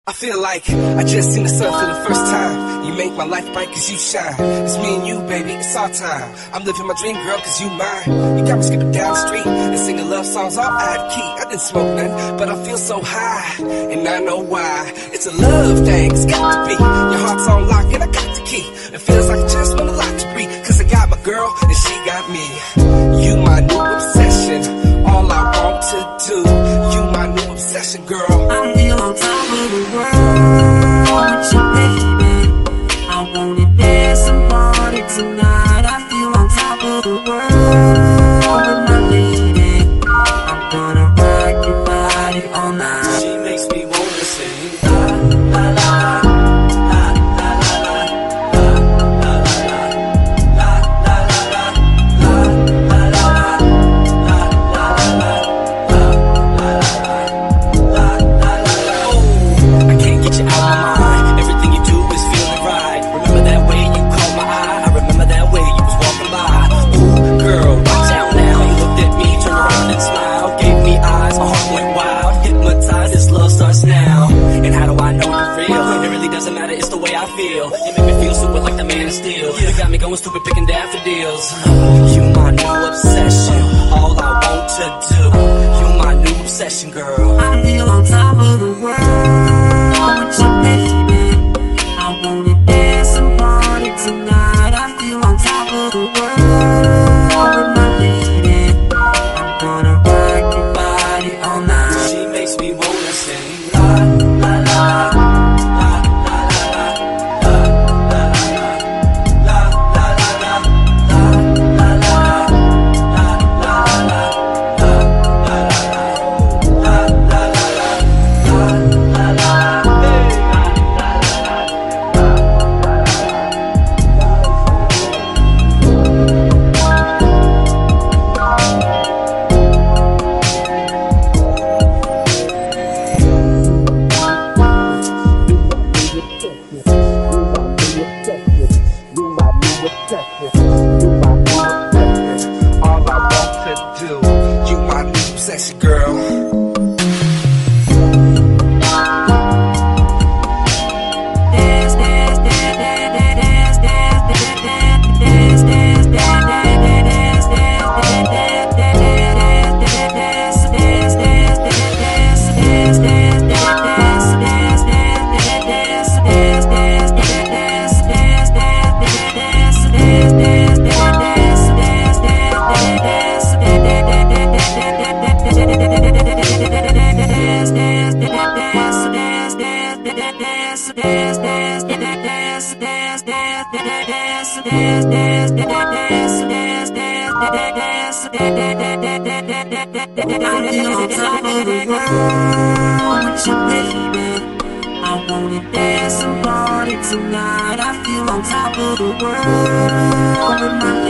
I feel like I just seen the sun for the first time. You make my life bright cause you shine. It's me and you, baby, it's our time. I'm living my dream, girl, cause you mine. You got me skipping down the street and singing love songs all out of key. I didn't smoke nothing, but I feel so high, and I know why. It's a love thing, it's got to be. Your heart's on lock and I got the key. It feels like I just won a lottery, cause I got my girl and she got me. You my new obsession, all I want to do. You my new obsession, girl. I feel on top of the world with you, baby. I wanna dance and party tonight. I feel on top of the world with my lady. I'm gonna rock your body all night. She makes me wanna sing la la la. You make me feel super like the man of steel. You got me going stupid picking daffodils. You my new obsession, all I want to do. You my new obsession, girl. I feel on top of the world with you, baby. I wanna dance and party tonight. I feel on top of the world with my lady. I'm gonna rock your body all night. She makes me wanna sing la la la. Tonight, I feel on top of the world with my